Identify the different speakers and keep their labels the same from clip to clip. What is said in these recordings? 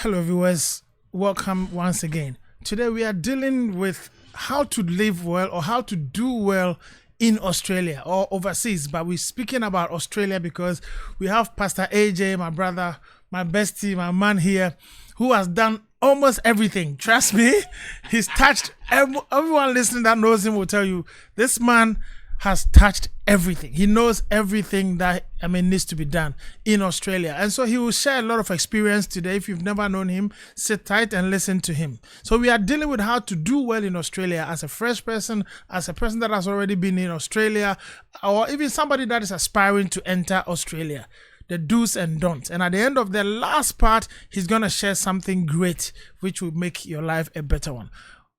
Speaker 1: Hello, viewers. Welcome once again. Today we are dealing with how to live well or how to do well in Australia or overseas. But we're speaking about Australia because we have Pastor AJ, my brother, my bestie, my man here, who has done almost everything. Trust me, he's touched everyone listening that knows him will tell you this man has touched everything. He knows everything that needs to be done in Australia, and so he will share a lot of experience today. If you've never known him, sit tight and listen to him. So we are dealing with how to do well in Australia as a fresh person, as a person that has already been in Australia, or even somebody that is aspiring to enter Australia. The do's and don'ts. And at the end of the last part, he's gonna share something great which will make your life a better one.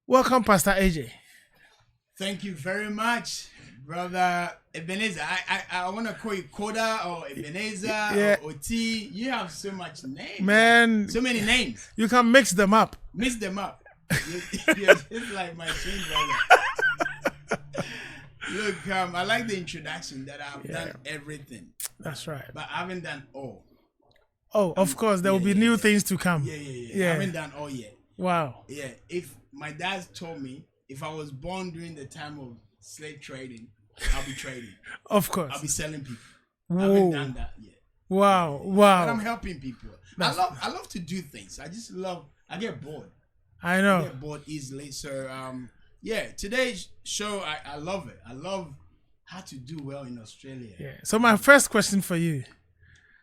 Speaker 1: Welcome, Pastor AJ.
Speaker 2: Thank you very much, brother Ebenezer. I want to call you Koder or Ebenezer or OT. You have so much names.
Speaker 1: Man.
Speaker 2: So many names.
Speaker 1: You can mix them up.
Speaker 2: Mix them up. You're just like my twin brother. Look, I like the introduction that I've done everything.
Speaker 1: That's right.
Speaker 2: But I haven't done all.
Speaker 1: Oh, of course. There will be new things to come.
Speaker 2: Yeah. I haven't done all yet.
Speaker 1: Wow.
Speaker 2: Yeah. If my dad told me if I was born during the time of slave trading, I'll be trading.
Speaker 1: Of course.
Speaker 2: I'll be selling people.
Speaker 1: Whoa.
Speaker 2: I haven't done that yet.
Speaker 1: Wow.
Speaker 2: But I'm helping people. I love to do things. I get bored.
Speaker 1: I know.
Speaker 2: I get bored easily. So today's show I love it. I love how to do well in Australia.
Speaker 1: Yeah. So my first question for you.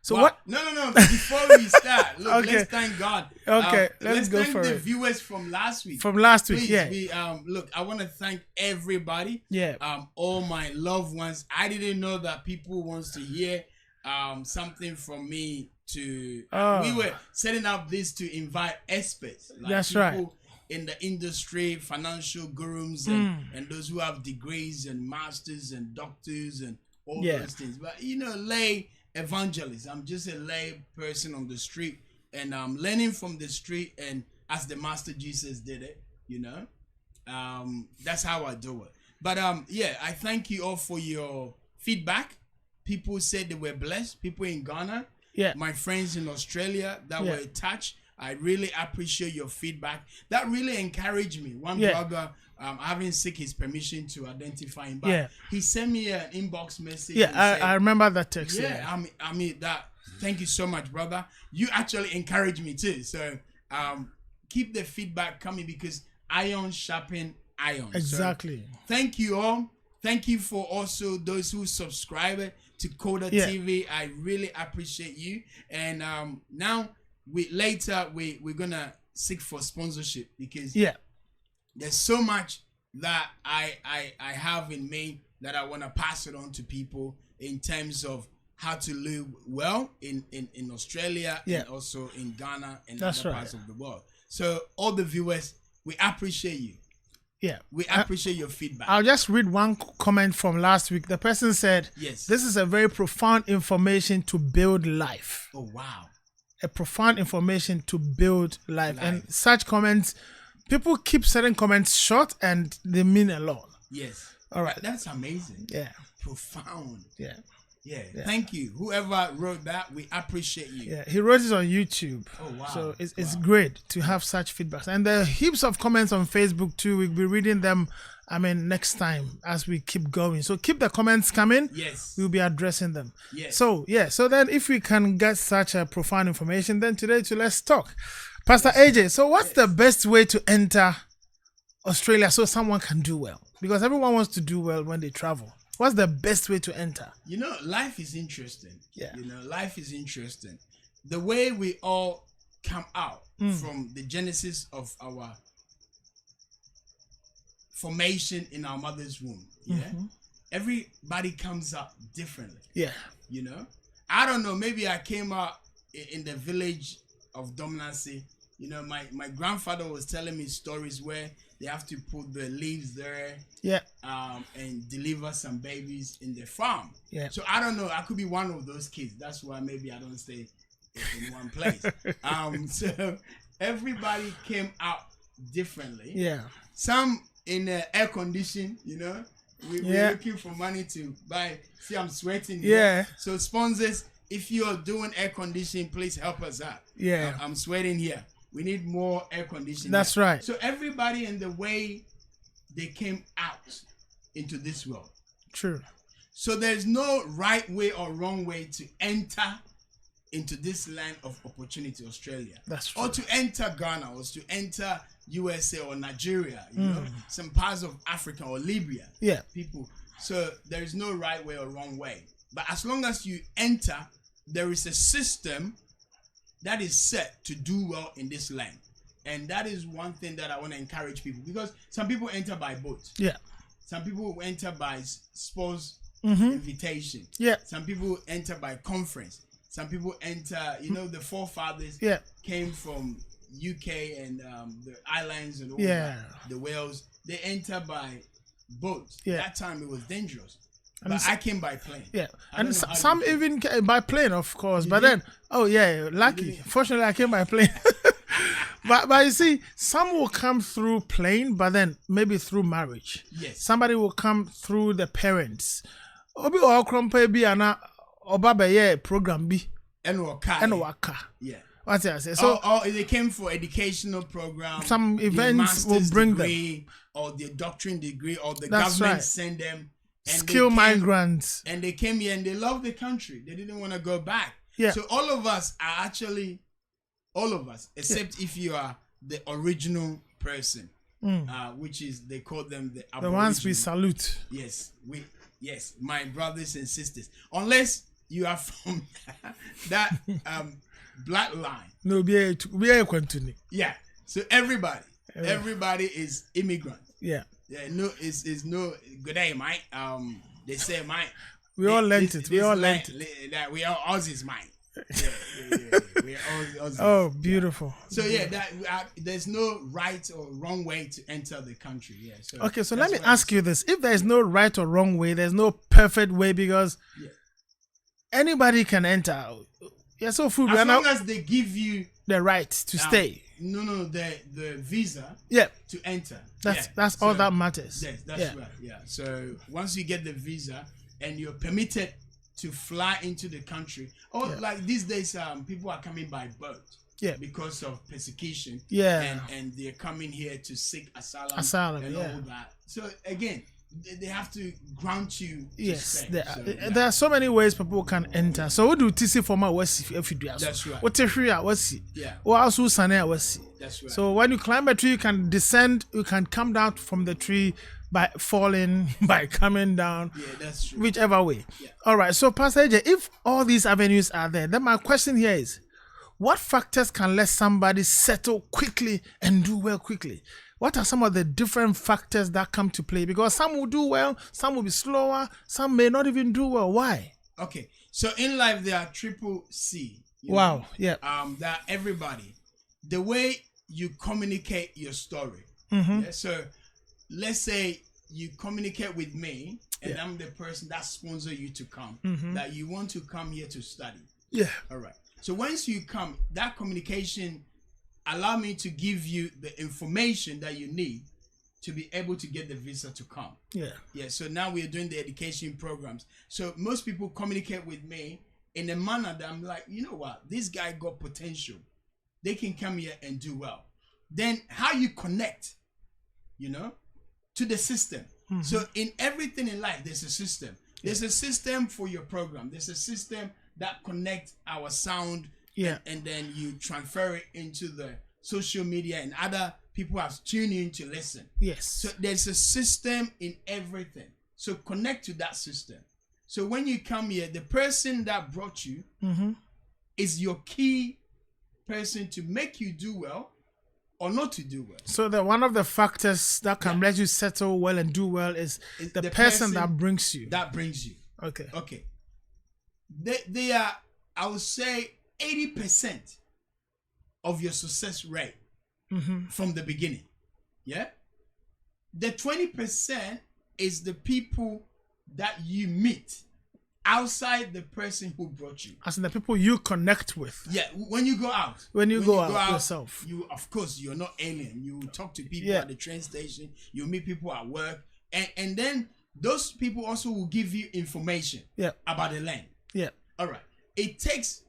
Speaker 1: So what?
Speaker 2: No. Before we start, look,
Speaker 1: Okay.
Speaker 2: let's thank God.
Speaker 1: Okay, let's go
Speaker 2: thank
Speaker 1: for
Speaker 2: the
Speaker 1: it.
Speaker 2: viewers from last week.
Speaker 1: Please,
Speaker 2: yeah. Look, I want to thank everybody.
Speaker 1: Yeah.
Speaker 2: All my loved ones. I didn't know that people wants to hear something from me. We were setting up this to invite experts. Like
Speaker 1: That's
Speaker 2: people
Speaker 1: right.
Speaker 2: in the industry, financial gurus, and those who have degrees and masters and doctors and all those things. But lay evangelist. I'm just a lay person on the street, and I'm learning from the street, and as the Master Jesus did it, that's how I do it. But I thank you all for your feedback. People said they were blessed. People in Ghana, my friends in Australia that were touched. I really appreciate your feedback. That really encouraged me. One brother, I haven't seek his permission to identify him, but he sent me an inbox message.
Speaker 1: Yeah, I remember that text.
Speaker 2: I mean that. Thank you so much, brother. You actually encouraged me too. So keep the feedback coming because iron sharpen iron.
Speaker 1: Exactly.
Speaker 2: So, thank you all. Thank you for also those who subscribe to Koder TV. I really appreciate you. And now we're gonna seek for sponsorship because there's so much that I have in me that I want to pass it on to people in terms of how to live well in Australia and also in Ghana and other parts of the world. So all the viewers, we appreciate you. Yeah, we appreciate your feedback.
Speaker 1: I'll just read one comment from last week. The person said,
Speaker 2: "Yes,
Speaker 1: this is a very profound information to build life."
Speaker 2: Oh wow.
Speaker 1: A profound information to build life. And such comments, people keep certain comments short and they mean a lot.
Speaker 2: Yes.
Speaker 1: All right.
Speaker 2: That's amazing.
Speaker 1: Yeah.
Speaker 2: Profound.
Speaker 1: Yeah.
Speaker 2: Thank you. Whoever wrote that, we appreciate you.
Speaker 1: Yeah. He wrote it on YouTube.
Speaker 2: Oh wow.
Speaker 1: So it's great to have such feedbacks. And there are heaps of comments on Facebook too. We'll be reading them next time as we keep going. So keep the comments coming.
Speaker 2: Yes.
Speaker 1: We'll be addressing them.
Speaker 2: Yes.
Speaker 1: So then if we can get such a profound information, then today let's talk. Pastor AJ, so what's the best way to enter Australia so someone can do well? Because everyone wants to do well when they travel. What's the best way to enter?
Speaker 2: Life is interesting.
Speaker 1: Yeah.
Speaker 2: Life is interesting. The way we all come out from the genesis of our formation in our mother's womb. Everybody comes up differently. I don't know, maybe I came out in the village of dominancy. My grandfather was telling me stories where they have to put the leaves there and deliver some babies in the farm. So I don't know, I could be one of those kids. That's why maybe I don't stay in one place. So everybody came out differently. Some in air condition, we're looking for money to buy. See, I'm sweating here. So sponsors, if you're doing air conditioning, please help us out. I'm sweating here. We need more air conditioning.
Speaker 1: That's right.
Speaker 2: So everybody in the way they came out into this world.
Speaker 1: True.
Speaker 2: So there's no right way or wrong way to enter into this land of opportunity, Australia.
Speaker 1: That's true.
Speaker 2: Or to enter Ghana, or to enter USA or Nigeria, you know, some parts of Africa or Libya.
Speaker 1: Yeah.
Speaker 2: People. So there is no right way or wrong way. But as long as you enter, there is a system that is set to do well in this land. And that is one thing that I want to encourage people, because some people enter by boat.
Speaker 1: Yeah.
Speaker 2: Some people enter by sports invitation.
Speaker 1: Yeah.
Speaker 2: Some people enter by conference. Some people enter, you know, the forefathers came from UK and the islands and all that, the Wales. They enter by boat.
Speaker 1: Yeah.
Speaker 2: That time it was dangerous. But I came by plane.
Speaker 1: Yeah, and some even came by plane, of course. But then, lucky. Fortunately, I came by plane. but you see, some will come through plane, but then maybe through marriage.
Speaker 2: Yes.
Speaker 1: Somebody will come through the parents. Obi or krompe bi ana oba program bi.
Speaker 2: And
Speaker 1: waka.
Speaker 2: Yeah.
Speaker 1: What I say? So
Speaker 2: they came for educational program.
Speaker 1: Some events will bring them,
Speaker 2: or the doctrine degree, or the government send them. And
Speaker 1: skill migrants.
Speaker 2: And they came here and they loved the country. They didn't want to go back.
Speaker 1: Yeah.
Speaker 2: So all of us, except if you are the original person, which is, they call them the
Speaker 1: ones we salute.
Speaker 2: Yes, my brothers and sisters. Unless you are from that black line.
Speaker 1: No, we are continue.
Speaker 2: Yeah. So everybody is immigrant.
Speaker 1: Yeah.
Speaker 2: Yeah, no, it's no good day, mate. They say, mate.
Speaker 1: We all learned it. We all learned
Speaker 2: it. That we are Aussies, mate. Yeah. We are Aussies.
Speaker 1: Oh, beautiful.
Speaker 2: So there's no right or wrong way to enter the country. Yeah. So
Speaker 1: okay, so let me ask you this: if there is no right or wrong way, there's no perfect way, because anybody can enter. Yeah, so food.
Speaker 2: As long as they give you
Speaker 1: the right to stay.
Speaker 2: No, the visa.
Speaker 1: Yeah.
Speaker 2: To enter.
Speaker 1: That's all that matters.
Speaker 2: Yes, that's right. Yeah. So once you get the visa and you're permitted to fly into the country, like these days, people are coming by boat. Yeah. Because of persecution.
Speaker 1: Yeah.
Speaker 2: And they're coming here to seek asylum and all that. So again, they have to grant you.
Speaker 1: Yes, there are so many ways people can enter. So what do TC format was if you do?
Speaker 2: That's right.
Speaker 1: What was
Speaker 2: yeah.
Speaker 1: Or also Sana was.
Speaker 2: That's right.
Speaker 1: So when you climb a tree, you can descend. You can come down from the tree by falling, by coming down.
Speaker 2: Yeah, that's true.
Speaker 1: Whichever way.
Speaker 2: Yeah.
Speaker 1: All right. So Pastor AJ, if all these avenues are there, then my question here is, what factors can let somebody settle quickly and do well quickly? What are some of the different factors that come to play? Because some will do well, some will be slower, some may not even do well. Why?
Speaker 2: Okay, so in life there are triple C.
Speaker 1: Wow, yeah.
Speaker 2: That everybody, the way you communicate your story. So let's say you communicate with me, and I'm the person that sponsor you to come, that you want to come here to study.
Speaker 1: Yeah.
Speaker 2: All right. So once you come, that communication allow me to give you the information that you need to be able to get the visa to come. Yeah. So now we are doing the education programs. So most people communicate with me in a manner that I'm like, you know what, this guy got potential. They can come here and do well. Then how you connect, to the system. So in everything in life, there's a system. There's a system for your program. There's a system that connects our sound.
Speaker 1: Yeah.
Speaker 2: And then you transfer it into the social media, and other people have tuned in to listen.
Speaker 1: Yes.
Speaker 2: So there's a system in everything. So connect to that system. So when you come here, the person that brought you is your key person to make you do well or not to do well. So
Speaker 1: one of the factors that can let you settle well and do well is the person that brings you.
Speaker 2: That brings you. Okay. They are, I would say, 80% of your success rate from the beginning. Yeah. The 20% is the people that you meet outside the person who brought you.
Speaker 1: As in the people you connect with.
Speaker 2: Yeah. When you go out.
Speaker 1: When you go out yourself.
Speaker 2: You, of course, you're not alien. You talk to people at the train station. You meet people at work. And then those people also will give you information about the land. Yeah. All right. It takes,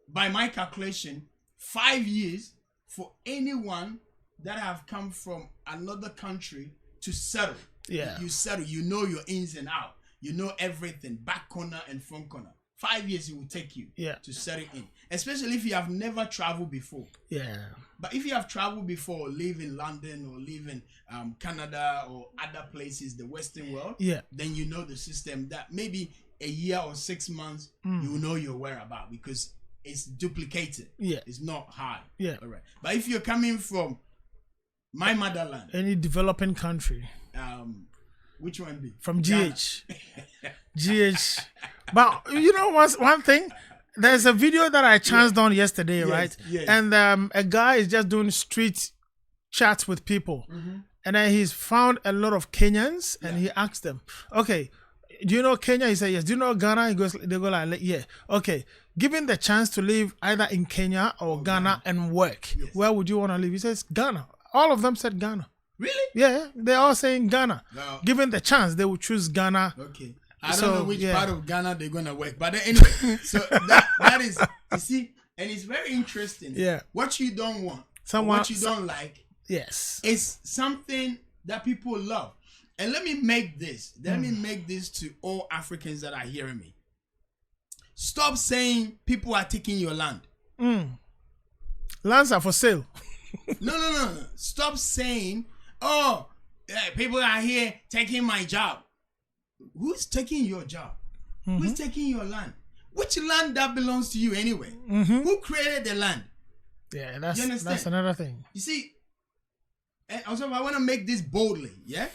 Speaker 2: by my calculation, 5 years for anyone that have come from another country to settle.
Speaker 1: Yeah.
Speaker 2: You settle. You know your ins and out. You know everything, back corner and front corner. 5 years it will take you to settle in, especially if you have never traveled before.
Speaker 1: Yeah.
Speaker 2: But if you have traveled before, live in London or live in Canada or other places, the Western world, then you know the system that maybe a year or 6 months, you will know your whereabouts because it's duplicated. Yeah. It's not hard.
Speaker 1: Yeah.
Speaker 2: All right. But if you're coming from my motherland,
Speaker 1: any developing country,
Speaker 2: which one be?
Speaker 1: From GH. GH. But you know one thing? There's a video that I chanced on yesterday, right? Yes. And a guy is just doing street chats with people. And then he's found a lot of Kenyans and he asked them, okay, do you know Kenya? He said, yes. Do you know Ghana? They go like, yeah. Okay. Given the chance to live either in Kenya or Ghana and work, where would you want to live? He says, Ghana. All of them said Ghana.
Speaker 2: Really?
Speaker 1: Yeah, they're all saying Ghana. No. Given the chance, they would choose Ghana.
Speaker 2: Okay. I don't know which part of Ghana they're going to work. But anyway, so that is, you see, and it's very interesting.
Speaker 1: Yeah.
Speaker 2: What you don't want, what you don't like, is something that people love. And let me make this to all Africans that are hearing me. Stop saying people are taking your land.
Speaker 1: Lands are for sale.
Speaker 2: No. Stop saying, oh, people are here taking my job. Who's taking your job? Who's taking your land? Which land that belongs to you anyway? Who created the land?
Speaker 1: Yeah, that's another thing.
Speaker 2: You see, and also I want to make this boldly, yeah?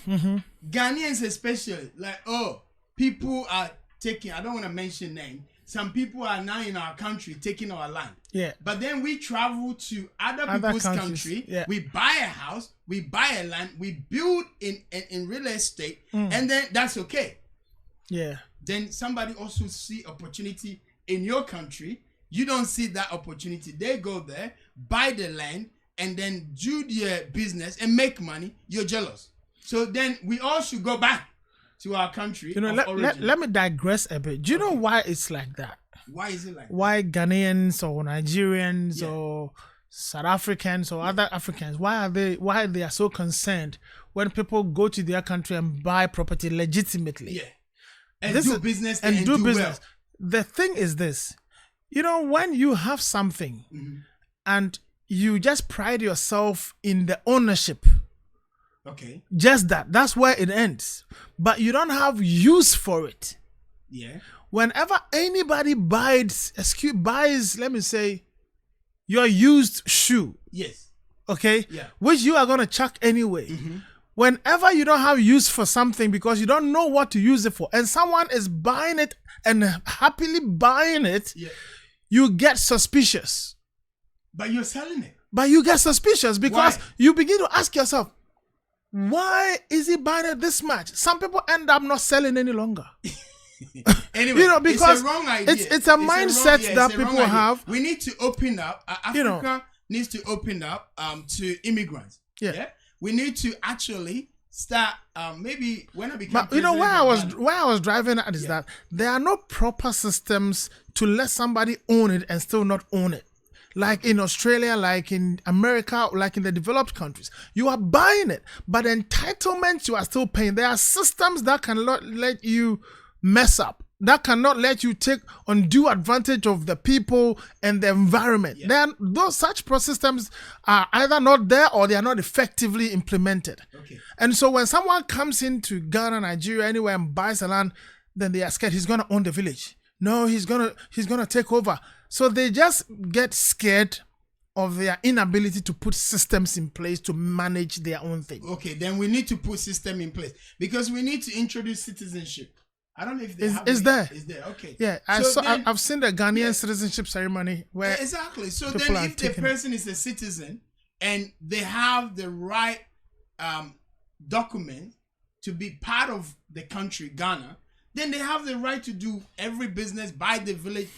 Speaker 2: Ghanaians especially, like, oh, people are taking, I don't want to mention name, some people are now in our country taking our land. Yeah. But then we travel to other people's country, we buy a house, we buy a land, we build in real estate, and then that's okay. Yeah. Then somebody also see opportunity in your country. You don't see that opportunity. They go there, buy the land, and then do their business and make money. You're jealous. So then we all should go back to our country. You know,
Speaker 1: let me digress a bit. Do you know why it's like that?
Speaker 2: Why is it like that?
Speaker 1: Why Ghanaians or Nigerians or South Africans or other Africans, why they are so concerned when people go to their country and buy property legitimately? Yeah.
Speaker 2: And do business and do business.
Speaker 1: Well. The thing is this, you know, when you have something and you just pride yourself in the ownership.
Speaker 2: Okay.
Speaker 1: Just that's where it ends. But you don't have use for it.
Speaker 2: Yeah.
Speaker 1: Whenever anybody buys, let me say, your used shoe.
Speaker 2: Yes.
Speaker 1: Okay?
Speaker 2: Yeah.
Speaker 1: Which you are going to chuck anyway. Whenever you don't have use for something because you don't know what to use it for, and someone is buying it and happily buying it, you get suspicious.
Speaker 2: But you're selling it.
Speaker 1: But you get suspicious because you begin to ask yourself, why is he buying it this much? Some people end up not selling any longer.
Speaker 2: Anyway,
Speaker 1: you know, because
Speaker 2: it's a wrong idea.
Speaker 1: It's a mindset that people have.
Speaker 2: We need to open up. Africa needs to open up to immigrants. Yeah. We need to actually start maybe when I become.
Speaker 1: But you know where I was driving at is that there are no proper systems to let somebody own it and still not own it. Like in Australia, like in America, like in the developed countries, you are buying it, but entitlements you are still paying. There are systems that cannot let you mess up, that cannot let you take undue advantage of the people and the environment. Then those such systems are either not there or they are not effectively implemented. Okay. And so when someone comes into Ghana, Nigeria, anywhere and buys a land, then they are scared he's gonna own the village. No, he's gonna take over. So they just get scared of their inability to put systems in place to manage their own thing.
Speaker 2: Okay, then we need to put system in place because we need to introduce citizenship. I don't know if
Speaker 1: it's there.
Speaker 2: It's there. Okay.
Speaker 1: Yeah, I've seen the Ghanaian citizenship ceremony where
Speaker 2: exactly. So then, if the person is a citizen and they have the right document to be part of the country Ghana, then they have the right to do every business, buy the village.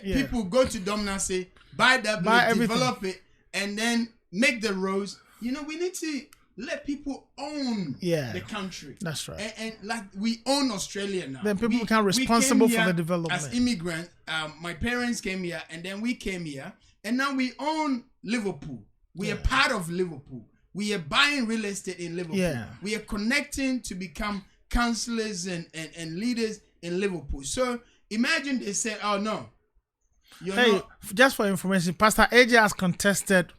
Speaker 2: People go to Domnase, buy that village, develop it, and then make the roads. You know, we need to let people own the country.
Speaker 1: That's right.
Speaker 2: And like we own Australia now.
Speaker 1: Then people become responsible for the development.
Speaker 2: As immigrants, my parents came here and then we came here and now we own Liverpool. We are part of Liverpool. We are buying real estate in Liverpool.
Speaker 1: Yeah.
Speaker 2: We are connecting to become counselors and leaders in Liverpool. So imagine they say, oh no.
Speaker 1: Just for information, Pastor AJ has contested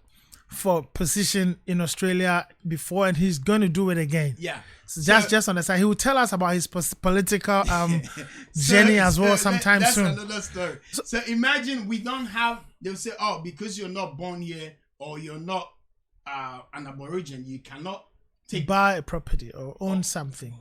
Speaker 1: for position in Australia before, and he's going to do it again.
Speaker 2: Yeah.
Speaker 1: So just on the side, he will tell us about his political journey as well sometime soon.
Speaker 2: That's another story. So imagine we don't have, they'll say, oh, because you're not born here or you're not an Aborigine, you cannot
Speaker 1: buy a property or own something.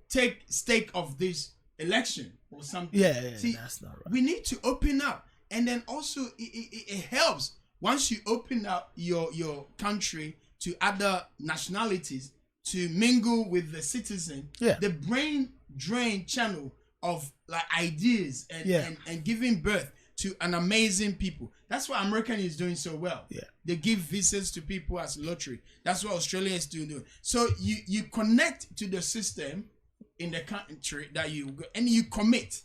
Speaker 2: Take stake of this election or something.
Speaker 1: Yeah,
Speaker 2: See,
Speaker 1: that's not right.
Speaker 2: We need to open up, and then also it helps once you open up your country to other nationalities to mingle with the citizen.
Speaker 1: Yeah.
Speaker 2: The brain drain channel of like ideas and giving birth to an amazing people. That's what America is doing so well.
Speaker 1: Yeah.
Speaker 2: They give visas to people as lottery. That's what Australia is doing. So you connect to the system in the country that you go, and you commit.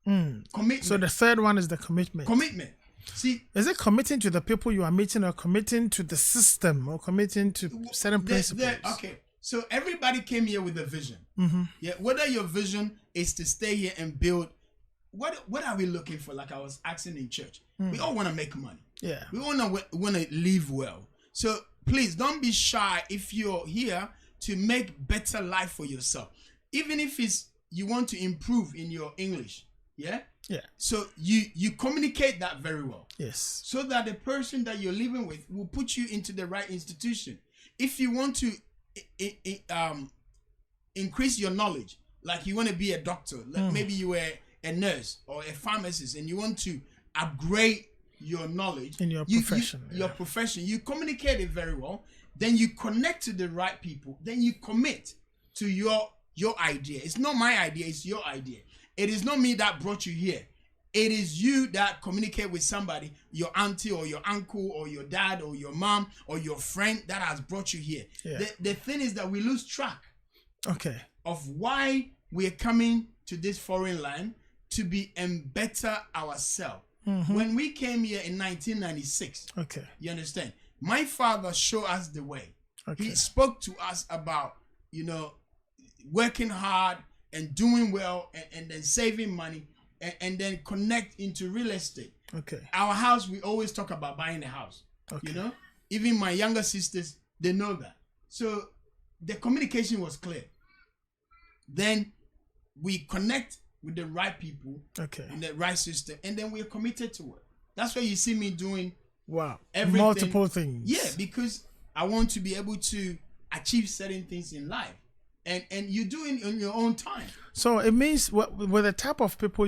Speaker 2: Commitment.
Speaker 1: So the third one is the commitment.
Speaker 2: Commitment. See,
Speaker 1: is it committing to the people you are meeting, or committing to the system, or committing to certain principles?
Speaker 2: Okay. So everybody came here with a vision. Yeah. Whether your vision is to stay here and build, what are we looking for? Like I was asking in church, we all want to make money.
Speaker 1: Yeah.
Speaker 2: We want to live well. So please don't be shy if you're here to make better life for yourself. Even if it's you want to improve in your English. Yeah.
Speaker 1: Yeah.
Speaker 2: So you communicate that very well.
Speaker 1: Yes.
Speaker 2: So that the person that you're living with will put you into the right institution. If you want to increase your knowledge, like you want to be a doctor, like maybe you were a nurse or a pharmacist, and you want to upgrade your knowledge
Speaker 1: in your profession.
Speaker 2: Your profession, you communicate it very well. Then you connect to the right people. Then you commit to your idea. It's not my idea, it's your idea. It is not me that brought you here. It is you that communicate with somebody, your auntie or your uncle or your dad or your mom or your friend that has brought you here.
Speaker 1: Yeah.
Speaker 2: The thing is that we lose track of why we are coming to this foreign land to be and better ourselves. When we came here in 1996, you understand? My father showed us the way. He spoke to us about, working hard and doing well and then saving money and then connect into real estate. Our house, we always talk about buying a house. Even my younger sisters, they know that. So the communication was clear. Then we connect with the right people in the right system, and then we're committed to it. That's why you see me doing everything.
Speaker 1: Multiple things.
Speaker 2: Yeah, because I want to be able to achieve certain things in life. And you do it in your own time. So
Speaker 1: it means with the type of people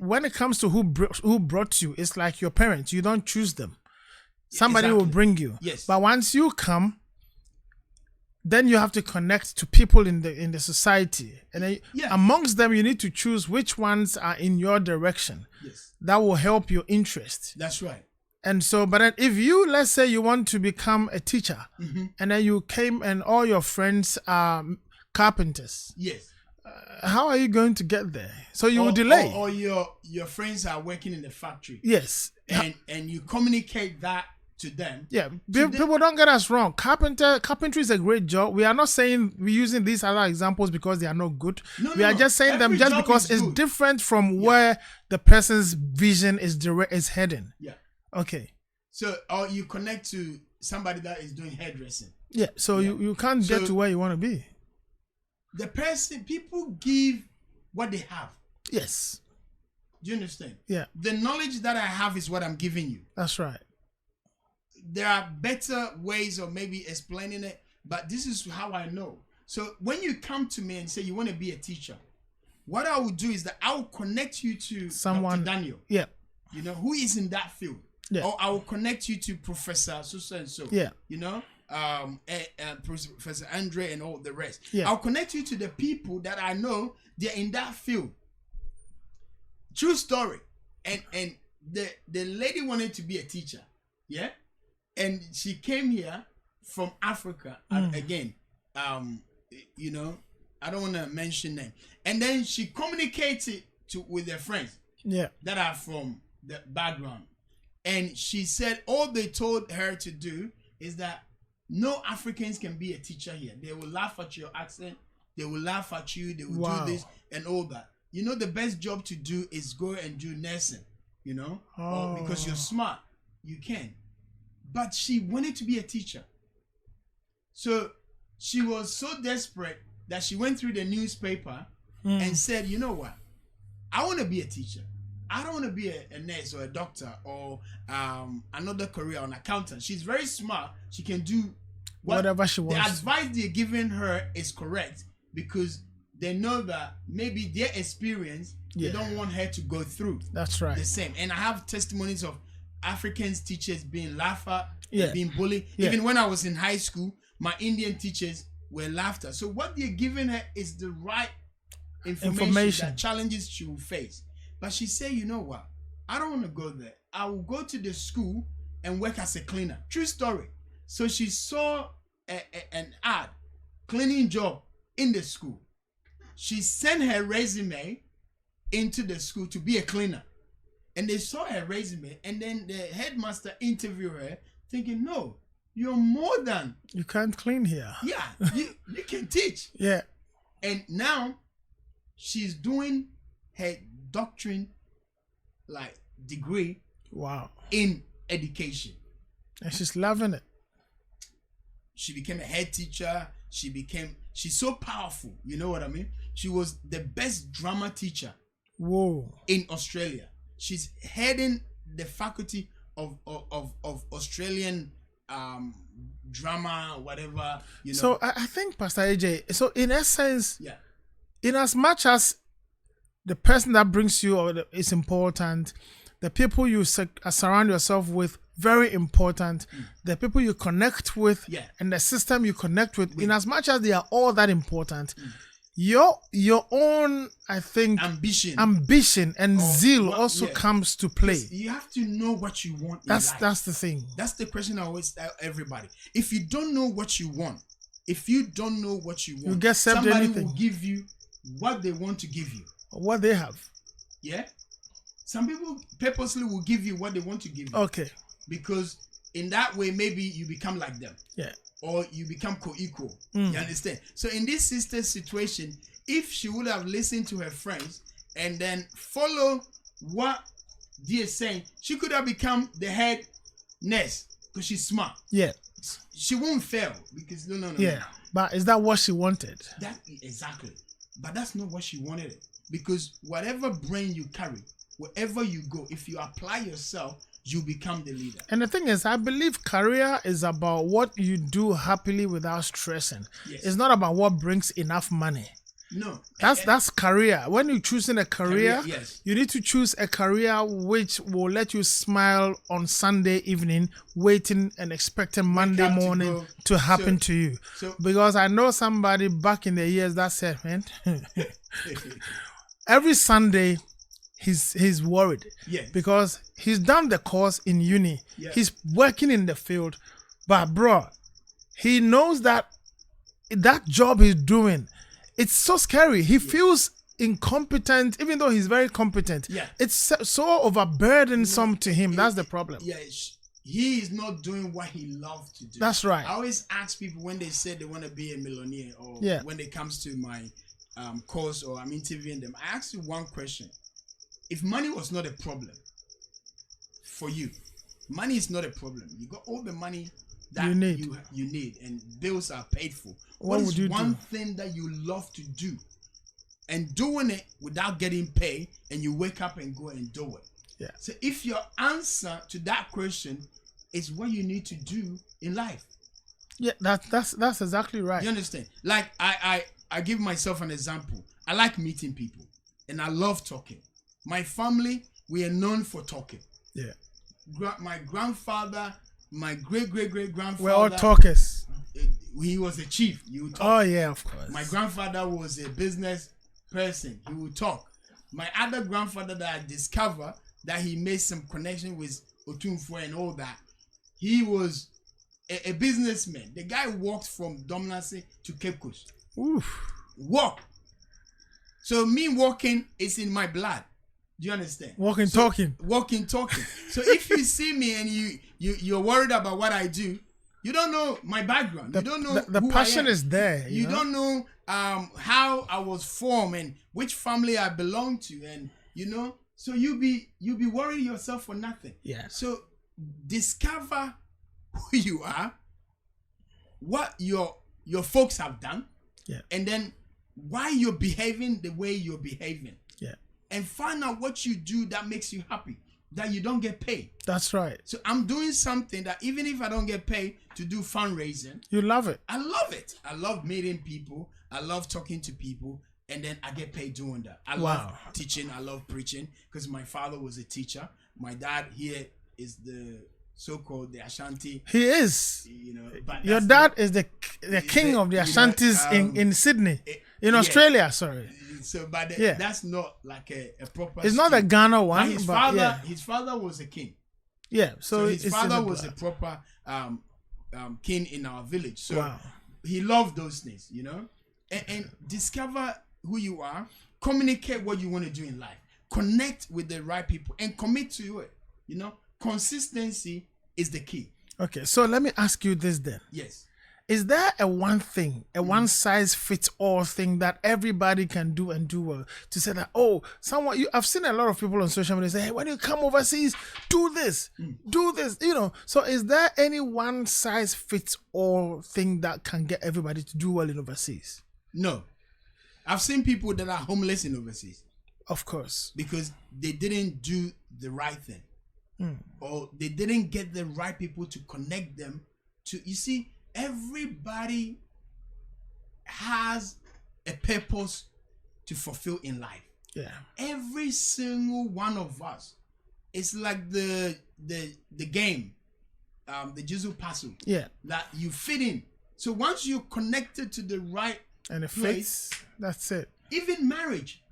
Speaker 1: when it comes to who brought you, it's like your parents. You don't choose them. Somebody will bring you.
Speaker 2: Yes.
Speaker 1: But once you come, then you have to connect to people in the society. And then amongst them, you need to choose which ones are in your direction.
Speaker 2: Yes.
Speaker 1: That will help your interest.
Speaker 2: That's right.
Speaker 1: And so, but then if you, let's say you want to become a teacher, and then you came and all your friends are carpenters.
Speaker 2: Yes.
Speaker 1: How are you going to get there? So you will delay.
Speaker 2: Or your friends are working in the factory.
Speaker 1: Yes.
Speaker 2: And you communicate that to them.
Speaker 1: Yeah. People don't get us wrong. Carpentry is a great job. We are not saying we're using these other examples because they are not good. We are just saying them just because it's different from where the person's vision is heading.
Speaker 2: Yeah.
Speaker 1: Okay.
Speaker 2: So, or you connect to somebody that is doing hairdressing.
Speaker 1: Yeah. So you can't get to where you want to be.
Speaker 2: People give what they have.
Speaker 1: Yes.
Speaker 2: Do you understand?
Speaker 1: Yeah.
Speaker 2: The knowledge that I have is what I'm giving you.
Speaker 1: That's right.
Speaker 2: There are better ways of maybe explaining it, but this is how I know. So when you come to me and say you want to be a teacher, what I will do is that I will connect you to someone, Dr. Daniel.
Speaker 1: Yeah.
Speaker 2: Who is in that field.
Speaker 1: Yeah.
Speaker 2: Or I will connect you to Professor so and so.
Speaker 1: Yeah.
Speaker 2: Professor Andre and all the rest.
Speaker 1: Yeah.
Speaker 2: I'll connect you to the people that I know they're in that field. True story. And the lady wanted to be a teacher. Yeah. And she came here from Africa again. I don't want to mention them. And then she communicated with her friends.
Speaker 1: Yeah.
Speaker 2: That are from the background. And she said all they told her to do is that no Africans can be a teacher here. They will laugh at your accent. They will laugh at you. They will do this and all that. You know, the best job to do is go and do nursing, you know, or because you're smart, you can. But she wanted to be a teacher. So she was so desperate that she went through the newspaper and said, you know what? I want to be a teacher. I don't want to be a nurse or a doctor or another career, an accountant. She's very smart. She can do
Speaker 1: whatever she wants.
Speaker 2: The advice they're giving her is correct because they know that maybe their experience, they don't want her to go through.
Speaker 1: That's right.
Speaker 2: The same. And I have testimonies of African teachers being laughed at, being bullied. Even when I was in high school, my Indian teachers were laughed at. So what they're giving her is the right information that challenges she will face. But she said, you know what? I don't want to go there. I will go to the school and work as a cleaner. True story. So she saw an ad, cleaning job in the school. She sent her resume into the school to be a cleaner. And they saw her resume, and then the headmaster interviewed her thinking, no, you're more than...
Speaker 1: You can't clean here.
Speaker 2: Yeah, you can teach.
Speaker 1: Yeah.
Speaker 2: And now she's doing her doctrine, like degree.
Speaker 1: Wow.
Speaker 2: In education.
Speaker 1: And she's loving it.
Speaker 2: She became a head teacher. She's so powerful. You know what I mean? She was the best drama teacher.
Speaker 1: Whoa.
Speaker 2: In Australia. She's heading the faculty of Australian drama, whatever, you know.
Speaker 1: So I think, Pastor AJ, so in essence,
Speaker 2: yeah,
Speaker 1: in as much as the person that brings you is important, the people you surround yourself with, very important, the people you connect with, and the system you connect with, in as much as they are all that important, your own, I think, ambition and zeal also comes to play.
Speaker 2: You have to know what you want.
Speaker 1: That's the thing.
Speaker 2: That's the question I always tell everybody. If you don't know what you want, you get somebody will give you what they want to give you,
Speaker 1: what they have.
Speaker 2: Yeah, some people purposely will give you what they want to give you.
Speaker 1: Okay,
Speaker 2: because in that way maybe you become like them. Yeah. Or you become co-equal. You understand? So in this sister's situation, if she would have listened to her friends and then follow what they are saying, she could have become the head nurse because she's smart. Yeah. She won't fail because no.
Speaker 1: Yeah. But is that what she wanted?
Speaker 2: Exactly. But that's not what she wanted. Because whatever brain you carry, wherever you go, if you apply yourself, you become the leader.
Speaker 1: And the thing is, I believe career is about what you do happily without stressing. Yes. It's not about what brings enough money.
Speaker 2: No.
Speaker 1: That's career. When you're choosing a career,
Speaker 2: yes,
Speaker 1: you need to choose a career which will let you smile on Sunday evening, waiting and expecting Monday morning to happen to you. Because I know somebody back in the years that said, man, every Sunday, he's worried because he's done the course in uni. He's working in the field, but bro, he knows that job he's doing, it's so scary. He feels incompetent, even though he's very competent. It's so overburdensome to him. That's the problem.
Speaker 2: He is not doing what he loves to do.
Speaker 1: That's right.
Speaker 2: I always ask people when they say they want to be a millionaire, or when it comes to my course or I'm interviewing them, I ask you one question. If money was not a problem for you, money is not a problem. You got all the money that you need and bills are paid for. What would you do? One thing that you love to do and doing it without getting paid, and you wake up and go and do it. Yeah. So if your answer to that question is what you need to do in life.
Speaker 1: Yeah, that's exactly right.
Speaker 2: You understand? Like I give myself an example. I like meeting people and I love talking. My family, we are known for talking. Yeah. My grandfather, my great-great-great-grandfather.
Speaker 1: We're all talkers.
Speaker 2: He was a chief. You would talk.
Speaker 1: Oh, yeah, of course.
Speaker 2: My grandfather was a business person. He would talk. My other grandfather that I discovered that he made some connection with Otumfo and all that, he was a businessman. The guy walked from Domnase to Cape Coast. Oof. Walk. So me walking is in my blood. Do you understand?
Speaker 1: Walking, talking.
Speaker 2: So if you see me and you're worried about what I do, you don't know my background. You don't know
Speaker 1: the
Speaker 2: who
Speaker 1: passion
Speaker 2: I am.
Speaker 1: is there.
Speaker 2: You don't know how I was formed and which family I belong to, and so you be worrying yourself for nothing.
Speaker 1: Yeah.
Speaker 2: So discover who you are, what your folks have done, and then why you're behaving the way you're behaving.
Speaker 1: Yeah.
Speaker 2: And find out what you do that makes you happy, that you don't get paid.
Speaker 1: That's right.
Speaker 2: So I'm doing something that even if I don't get paid to do fundraising,
Speaker 1: you love it.
Speaker 2: I love it. I love meeting people. I love talking to people, and then I get paid doing that. I love teaching. I love preaching because my father was a teacher. My dad here is the so-called the Ashanti.
Speaker 1: He is.
Speaker 2: But
Speaker 1: your dad is the king of the Ashantis in Sydney, in Australia. Sorry.
Speaker 2: So, but that's not like a proper.
Speaker 1: It's not a Ghana one.
Speaker 2: His father was a king.
Speaker 1: Yeah. So
Speaker 2: his father was a proper king in our village. So he loved those things, and discover who you are, communicate what you want to do in life, connect with the right people, and commit to it. Consistency is the key. Okay,
Speaker 1: so let me ask you this then.
Speaker 2: Yes.
Speaker 1: Is there a one size fits all thing that everybody can do and do well? To say that, I've seen a lot of people on social media say, hey, when you come overseas, do this, do this, So is there any one size fits all thing that can get everybody to do well in overseas?
Speaker 2: No. I've seen people that are homeless in overseas.
Speaker 1: Of course.
Speaker 2: Because they didn't do the right thing. Or they didn't get the right people to connect them to, you see, everybody has a purpose to fulfill in life.
Speaker 1: Yeah.
Speaker 2: Every single one of us. It's like the game, the Jizu puzzle.
Speaker 1: Yeah.
Speaker 2: That you fit in. So once you're connected to the right
Speaker 1: and it
Speaker 2: place,
Speaker 1: fits, that's it.
Speaker 2: Even marriage.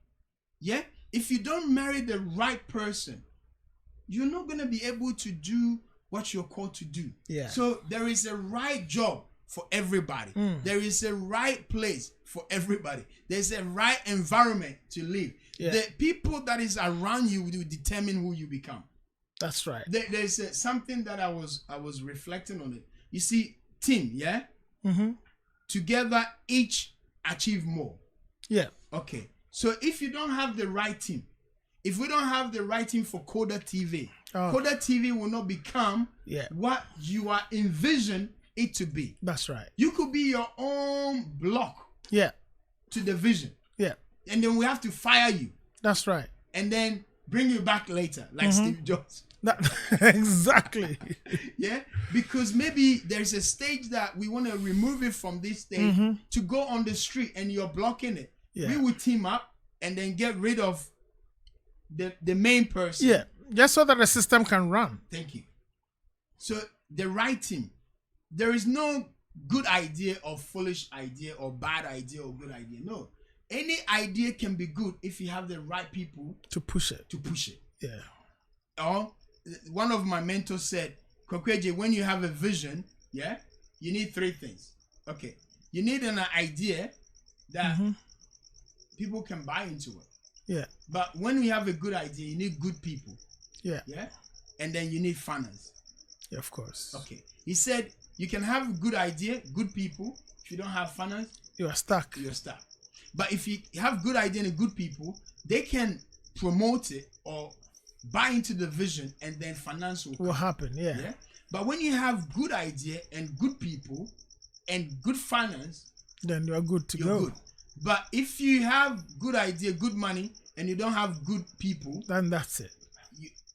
Speaker 2: Yeah? If you don't marry the right person, you're not going to be able to do what you're called to do.
Speaker 1: Yeah.
Speaker 2: So there is a right job for everybody. There is a right place for everybody. There's a right environment to live. Yeah. The people that is around you will determine who you become.
Speaker 1: That's right.
Speaker 2: There's something that I was reflecting on it. You see, team, yeah?
Speaker 1: Mm-hmm.
Speaker 2: Together, each achieve more.
Speaker 1: Yeah.
Speaker 2: Okay. So if you don't have the right team, if we don't have the right team for Koder TV, Koder TV will not become what you are envisioned it to be.
Speaker 1: That's right.
Speaker 2: You could be your own block to the vision.
Speaker 1: Yeah.
Speaker 2: And then we have to fire you.
Speaker 1: That's right.
Speaker 2: And then bring you back later, like Steve Jobs.
Speaker 1: Exactly.
Speaker 2: Yeah. Because maybe there's a stage that we want to remove it from this stage to go on the street and you're blocking it. Yeah. We will team up and then get rid of the main person.
Speaker 1: Yeah. Just so that the system can run.
Speaker 2: Thank you. So the right team. There is no good idea or foolish idea or bad idea or good idea. No. Any idea can be good if you have the right people
Speaker 1: to push it.
Speaker 2: Yeah. Or one of my mentors said, Kokweje, when you have a vision, you need 3 things. Okay. You need an idea that people can buy into it.
Speaker 1: Yeah.
Speaker 2: But when you have a good idea, you need good people.
Speaker 1: Yeah.
Speaker 2: Yeah. And then you need finance.
Speaker 1: Yeah, of course.
Speaker 2: Okay. He said you can have a good idea, good people. If you don't have finance,
Speaker 1: you are stuck.
Speaker 2: You're stuck. But if you have good idea and good people, they can promote it or buy into the vision, and then finance will
Speaker 1: happen. Yeah.
Speaker 2: But when you have good idea and good people and good finance,
Speaker 1: then you are good to go. Good.
Speaker 2: But if you have good idea, good money, and you don't have good people,
Speaker 1: then that's it.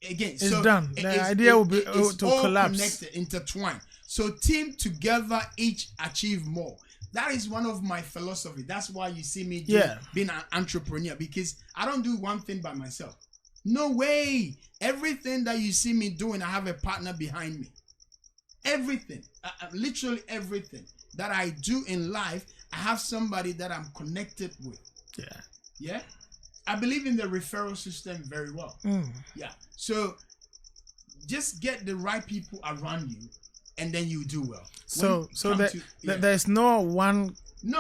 Speaker 2: It's
Speaker 1: done. The idea will be to collapse.
Speaker 2: Connected, intertwined. So team together, each achieve more. That is one of my philosophy. That's why you see me being an entrepreneur, because I don't do one thing by myself. No way. Everything that you see me doing, I have a partner behind me. Everything, literally everything that I do in life, I have somebody that I'm connected with.
Speaker 1: Yeah.
Speaker 2: Yeah. I believe in the referral system very well. Yeah. So just get the right people around you, and then you do well.
Speaker 1: There's no one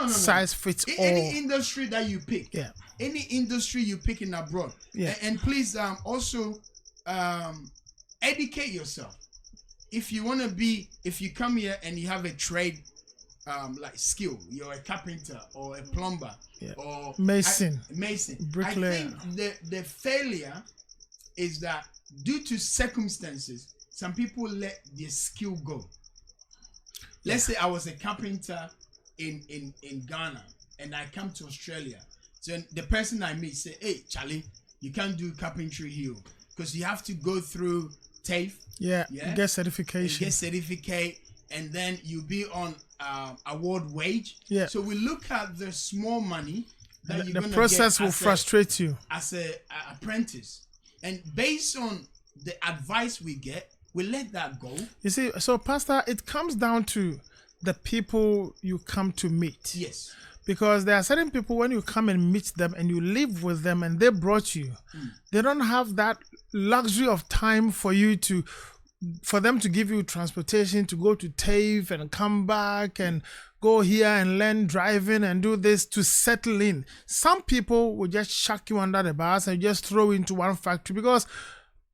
Speaker 1: size fits all.
Speaker 2: Any industry that you pick.
Speaker 1: Yeah.
Speaker 2: Any industry you pick in abroad.
Speaker 1: Yeah.
Speaker 2: And please also educate yourself. If you come here and you have a trade like skill, you're a carpenter or a plumber or
Speaker 1: mason, bricklayer.
Speaker 2: I think the failure is that due to circumstances, some people let their skill go. Let's say I was a carpenter in Ghana and I come to Australia. So the person I meet say, "Hey, Charlie, you can't do carpentry here because you have to go through TAFE.
Speaker 1: Get certification.
Speaker 2: Get certificate, and then you be on award wage.
Speaker 1: Yeah.
Speaker 2: So we look at the small money that you're
Speaker 1: the process will frustrate you
Speaker 2: as a apprentice, and based on the advice we get, we let that go.
Speaker 1: You see, so Pastor, it comes down to the people you come to meet.
Speaker 2: Yes.
Speaker 1: Because there are certain people, when you come and meet them and you live with them and they brought you, they don't have that luxury of time for them to give you transportation to go to TAFE and come back and go here and learn driving and do this to settle in. Some people will just chuck you under the bus and just throw you into one factory because,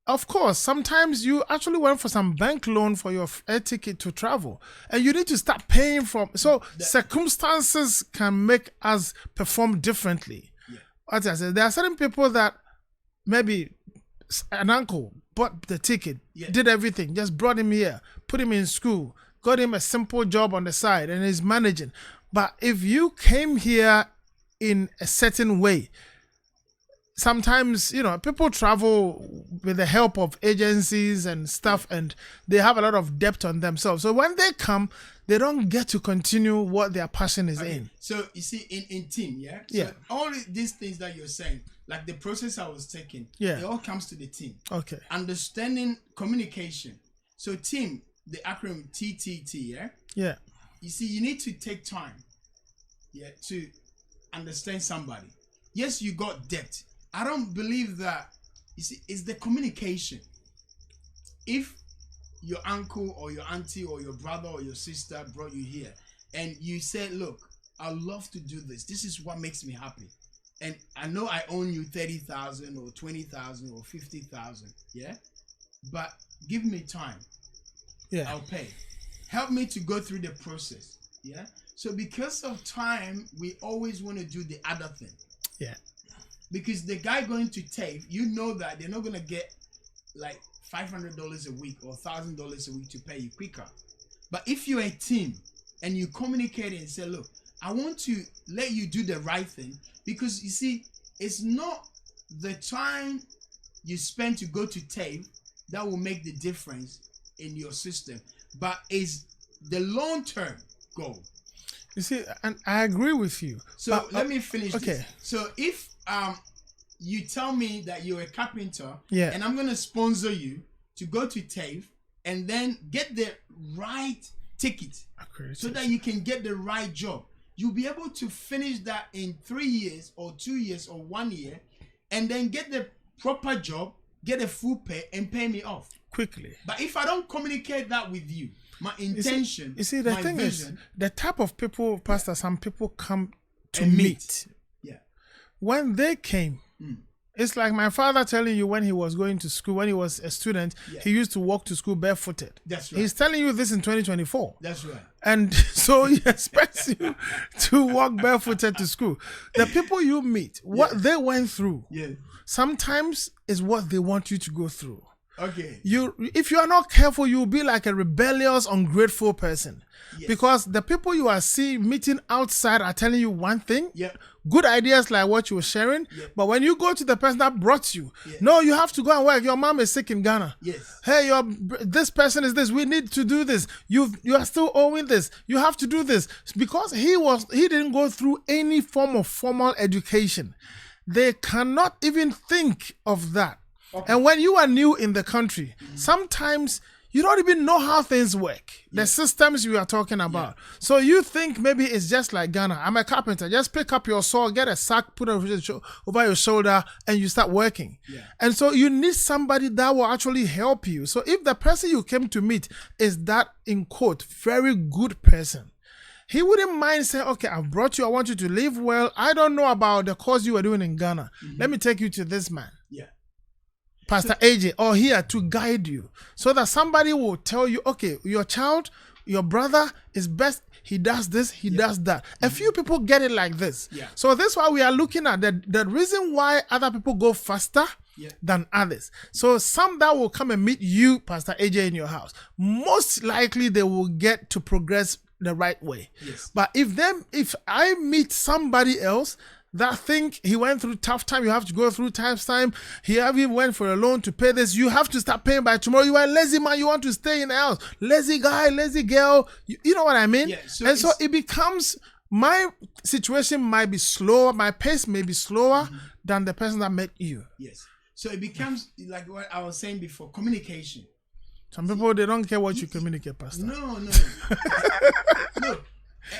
Speaker 1: of course, sometimes you actually went for some bank loan for your air ticket to travel and you need to start paying from. So circumstances can make us perform differently. Yeah. As I said, there are certain people that maybe an uncle bought the ticket, did everything, just brought him here, put him in school, got him a simple job on the side and is managing. But if you came here in a certain way, sometimes, people travel with the help of agencies and stuff, and they have a lot of debt on themselves. So when they come, they don't get to continue what their passion is in.
Speaker 2: So you see, in team, So all these things that you're saying, like the process I was taking, it all comes to the team.
Speaker 1: Okay.
Speaker 2: Understanding communication. So team, the acronym TTT,
Speaker 1: Yeah.
Speaker 2: You see, you need to take time, to understand somebody. Yes, you got debt. I don't believe that. You see, it's the communication. If your uncle or your auntie or your brother or your sister brought you here and you said, "Look, I love to do this. This is what makes me happy. And I know I own you 30,000 or 20,000 or 50,000. Yeah. But give me time.
Speaker 1: Yeah.
Speaker 2: I'll pay. Help me to go through the process. Yeah. So because of time, we always want to do the other thing.
Speaker 1: Yeah.
Speaker 2: Because the guy going to TAFE, you know that they're not going to get like $500 a week or $1,000 a week to pay you quicker. But if you're a team and you communicate and say, "Look, I want to let you do the right thing," because you see, it's not the time you spend to go to TAFE that will make the difference in your system, but is the long-term goal.
Speaker 1: You see, and I agree with you.
Speaker 2: So let me finish this. So if you tell me that you're a carpenter, and I'm gonna sponsor you to go to TAFE and then get the right ticket so that you can get the right job, you'll be able to finish that in 3 years or 2 years or 1 year, and then get the proper job, get a full pay, and pay me off
Speaker 1: quickly.
Speaker 2: But if I don't communicate that with you, my intention,
Speaker 1: you see the
Speaker 2: my
Speaker 1: thing
Speaker 2: vision,
Speaker 1: is, the type of people, Pastor, some people come to meet.
Speaker 2: Yeah.
Speaker 1: When they came, it's like my father telling you when he was going to school, when he was a student, he used to walk to school barefooted.
Speaker 2: That's right.
Speaker 1: He's telling you this in 2024.
Speaker 2: That's right.
Speaker 1: And so he expects you to walk barefooted to school. The people you meet, what they went through, sometimes is what they want you to go through.
Speaker 2: Okay.
Speaker 1: If you are not careful, you'll be like a rebellious, ungrateful person. Yes. Because the people you are seeing meeting outside are telling you one thing, good ideas like what you were sharing, but when you go to the person that brought you, no, you have to go and work. Your mom is sick in Ghana.
Speaker 2: Yes.
Speaker 1: Hey, this person is this. We need to do this. You are still owing this. You have to do this. Because he didn't go through any form of formal education. They cannot even think of that. Okay. And when you are new in the country, sometimes you don't even know how things work. The systems we are talking about. So you think maybe it's just like Ghana. I'm a carpenter. Just pick up your saw, get a sack, put it over your shoulder, and you start working. And so you need somebody that will actually help you. So if the person you came to meet is that, in quote, very good person, he wouldn't mind saying, okay, I've brought you, I want you to live well. I don't know about the course you were doing in Ghana. Let me take you to this man.
Speaker 2: Yeah.
Speaker 1: Pastor AJ, or here to guide you, so that somebody will tell you, okay, your child, your brother is best. He does this, he does that. A few people get it like this.
Speaker 2: Yeah.
Speaker 1: So that's why we are looking at the reason why other people go faster than others. So some that will come and meet you, Pastor AJ, in your house, most likely they will get to progress the right way.
Speaker 2: Yes.
Speaker 1: But if I meet somebody else that think he went through tough time, you have to go through tough time. He even went for a loan to pay this. You have to start paying by tomorrow. You are a lazy man. You want to stay in the house. Lazy guy, lazy girl. You know what I mean?
Speaker 2: Yeah,
Speaker 1: so it becomes, my situation might be slower. My pace may be slower than the person that met you.
Speaker 2: Yes. So it becomes like what I was saying before, communication.
Speaker 1: Some people, they don't care what you communicate, Pastor.
Speaker 2: No. Look,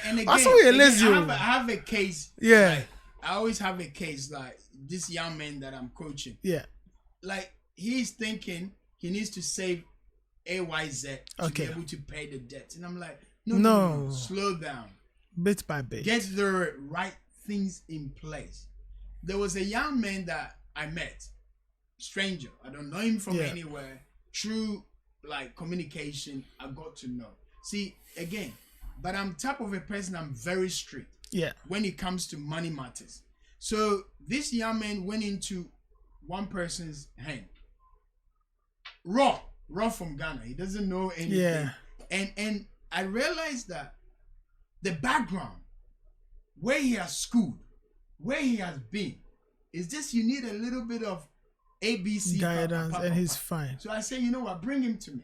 Speaker 2: and again, I have a case.
Speaker 1: Yeah.
Speaker 2: Like, I always have a case like this young man that I'm coaching.
Speaker 1: Yeah.
Speaker 2: Like he's thinking he needs to save AYZ to be able to pay the debt. And I'm like, no. Slow down.
Speaker 1: Bit by bit.
Speaker 2: Get the right things in place. There was a young man that I met, stranger. I don't know him from anywhere. Through like communication, I got to know. See, again, but I'm type of a person, I'm very strict.
Speaker 1: Yeah.
Speaker 2: When it comes to money matters. So this young man went into one person's hand. Raw from Ghana. He doesn't know anything.
Speaker 1: Yeah.
Speaker 2: And I realized that the background, where he has schooled, where he has been, is just you need a little bit of ABC
Speaker 1: guidance, and he's fine.
Speaker 2: So I say, you know what, bring him to me.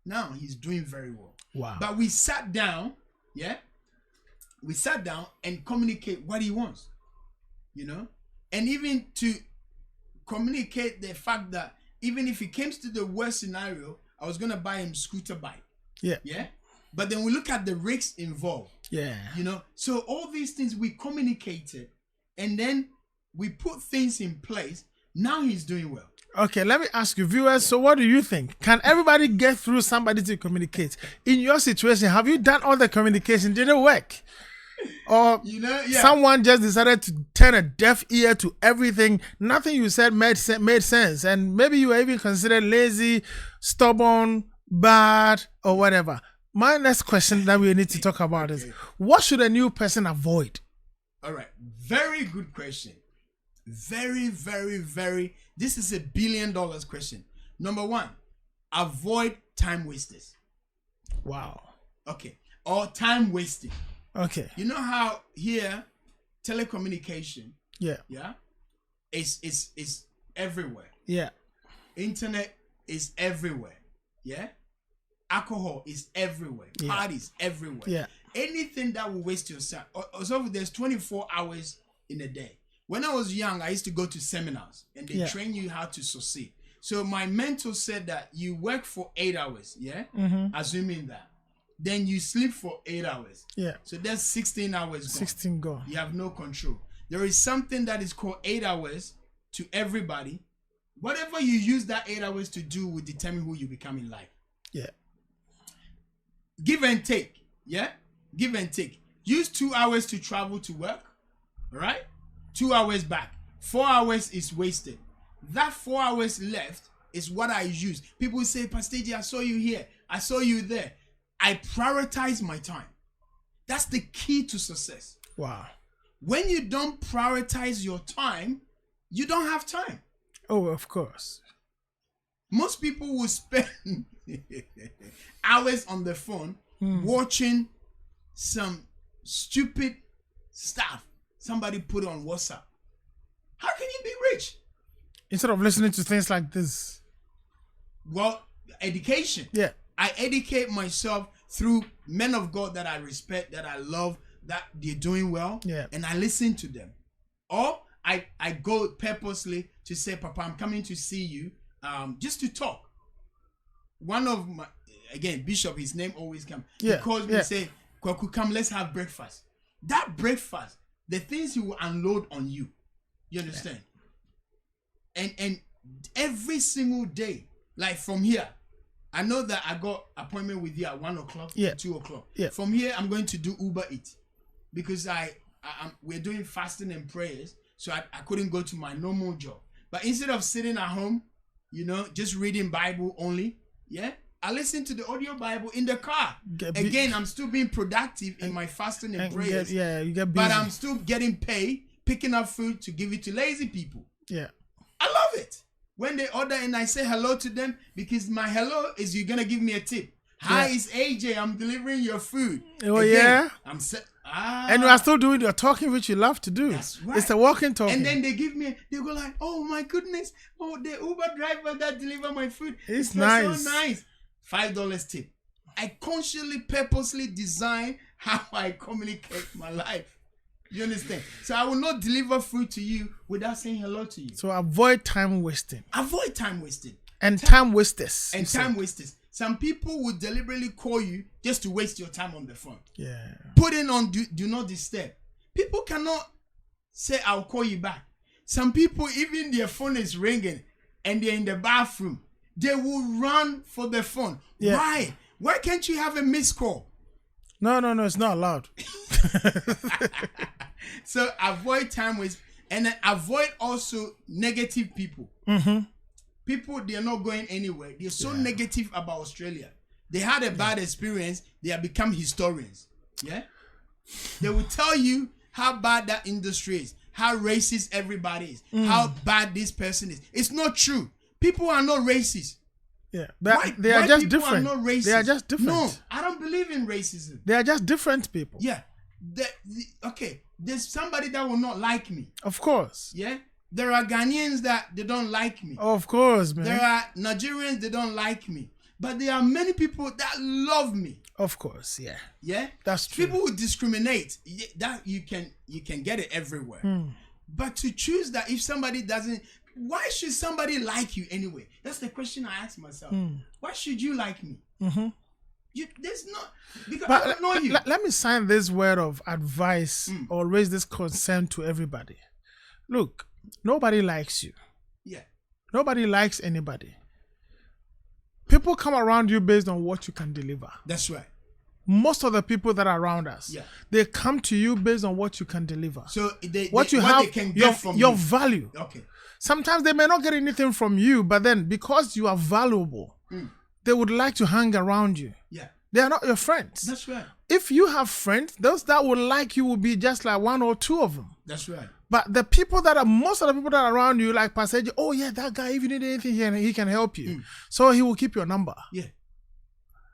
Speaker 2: Now he's doing very well.
Speaker 1: Wow.
Speaker 2: But we sat down, we sat down and communicate what he wants, and even to communicate the fact that even if it comes to the worst scenario, I was gonna buy him scooter bike. Yeah. But then we look at the risks involved.
Speaker 1: Yeah.
Speaker 2: So all these things we communicated, and then we put things in place. Now he's doing well.
Speaker 1: Okay, let me ask you, viewers, so what do you think? Can everybody get through somebody to communicate? In your situation, have you done all the communication? Did it work? Or someone just decided to turn a deaf ear to everything? Nothing you said made sense. And maybe you were even considered lazy, stubborn, bad, or whatever. My next question that we need to talk about is, what should a new person avoid?
Speaker 2: All right, very good question. Very, very, very. This is $1 billion question. Number one, avoid time wasters.
Speaker 1: Wow.
Speaker 2: Okay. Or time wasting.
Speaker 1: Okay.
Speaker 2: You know how here telecommunication.
Speaker 1: Yeah.
Speaker 2: Is everywhere.
Speaker 1: Yeah.
Speaker 2: Internet is everywhere. Yeah. Alcohol is everywhere.
Speaker 1: Yeah.
Speaker 2: Parties everywhere.
Speaker 1: Yeah.
Speaker 2: Anything that will waste your time. So there's 24 hours in a day. When I was young, I used to go to seminars and they train you how to succeed. So my mentor said that you work for 8 hours, assuming that. Then you sleep for 8 hours.
Speaker 1: Yeah.
Speaker 2: So that's 16 hours gone.
Speaker 1: 16 gone.
Speaker 2: You have no control. There is something that is called 8 hours to everybody. Whatever you use that 8 hours to do will determine who you become in life.
Speaker 1: Yeah.
Speaker 2: Give and take. Yeah? Give and take. Use 2 hours to travel to work. All right? 2 hours back. 4 hours is wasted. That 4 hours left is what I use. People say, Pastor J, I saw you here. I saw you there. I prioritize my time. That's the key to success.
Speaker 1: Wow.
Speaker 2: When you don't prioritize your time, you don't have time.
Speaker 1: Oh, of course.
Speaker 2: Most people will spend hours on the phone watching some stupid stuff somebody put on WhatsApp. How can you be rich?
Speaker 1: Instead of listening to things like this.
Speaker 2: Well, education.
Speaker 1: Yeah.
Speaker 2: I educate myself through men of God that I respect, that I love, that they're doing well.
Speaker 1: Yeah.
Speaker 2: And I listen to them. Or I go purposely to say, Papa, I'm coming to see you just to talk. One of my, again, Bishop, his name always comes.
Speaker 1: Yeah.
Speaker 2: He calls me and say, Kwaku, come, let's have breakfast. That breakfast, the things he will unload on you. You understand? Yeah. And every single day, like from here, I know that I got appointment with you at 1 o'clock, 2 o'clock.
Speaker 1: Yeah.
Speaker 2: From here, I'm going to do Uber Eats because we're doing fasting and prayers, so I couldn't go to my normal job. But instead of sitting at home, just reading Bible only, I listen to the audio Bible in the car. Again, I'm still being productive in my fasting and prayers.
Speaker 1: You get busy.
Speaker 2: But I'm still getting paid, picking up food to give it to lazy people.
Speaker 1: Yeah.
Speaker 2: I love it. When they order and I say hello to them, because my hello is you're going to give me a tip. Hi, it's AJ. I'm delivering your food.
Speaker 1: Oh, again,
Speaker 2: I'm
Speaker 1: and you are still doing your talking, which you love to do.
Speaker 2: That's right.
Speaker 1: It's a walking talking.
Speaker 2: And then they go like, oh my goodness. Oh, the Uber driver that delivered my food.
Speaker 1: It's nice.
Speaker 2: So nice. $5 tip. I consciously, purposely design how I communicate my life. You understand? So I will not deliver food to you without saying hello to you.
Speaker 1: So avoid time wasting.
Speaker 2: Avoid time wasting.
Speaker 1: And time wasters.
Speaker 2: And time wasters. Some people would deliberately call you just to waste your time on the phone.
Speaker 1: Yeah.
Speaker 2: Putting on do not disturb. People cannot say, I'll call you back. Some people, even their phone is ringing and they're in the bathroom, they will run for the phone.
Speaker 1: Yeah.
Speaker 2: Why? Why can't you have a missed call?
Speaker 1: No, it's not allowed.
Speaker 2: So avoid time waste and then avoid also negative people.
Speaker 1: Mm-hmm.
Speaker 2: People, they're not going anywhere. They're so negative about Australia. They had a bad experience. They have become historians. Yeah? They will tell you how bad that industry is, how racist everybody is, how bad this person is. It's not true. People are not racist.
Speaker 1: Yeah, they are just different.
Speaker 2: Are not racist?
Speaker 1: They are just different.
Speaker 2: No, I don't believe in racism.
Speaker 1: They are just different people.
Speaker 2: Yeah. Okay, there's somebody that will not like me.
Speaker 1: Of course.
Speaker 2: Yeah? There are Ghanaians that they don't like me.
Speaker 1: Of course, man.
Speaker 2: There are Nigerians that don't like me. But there are many people that love me.
Speaker 1: Of course, yeah.
Speaker 2: Yeah?
Speaker 1: That's true.
Speaker 2: People who discriminate, that you can get it everywhere. But to choose that if somebody doesn't, why should somebody like you anyway? That's the question I ask myself. Why should you like me?
Speaker 1: Mm-hmm.
Speaker 2: There's not, because
Speaker 1: but
Speaker 2: I don't know you.
Speaker 1: Let me sign this word of advice or raise this concern to everybody. Look, nobody likes you.
Speaker 2: Yeah.
Speaker 1: Nobody likes anybody. People come around you based on what you can deliver.
Speaker 2: That's right.
Speaker 1: Most of the people that are around us, they come to you based on what you can deliver.
Speaker 2: So they can
Speaker 1: your,
Speaker 2: get from
Speaker 1: your
Speaker 2: you.
Speaker 1: value.
Speaker 2: Okay.
Speaker 1: Sometimes they may not get anything from you, but then because you are valuable, they would like to hang around you.
Speaker 2: Yeah.
Speaker 1: They are not your friends.
Speaker 2: That's right.
Speaker 1: If you have friends, those that would like you will be just like one or two of them.
Speaker 2: That's right.
Speaker 1: But most of the people that are around you, like Pastor AJ, oh yeah, that guy, if you need anything here, he can help you. So he will keep your number.
Speaker 2: Yeah.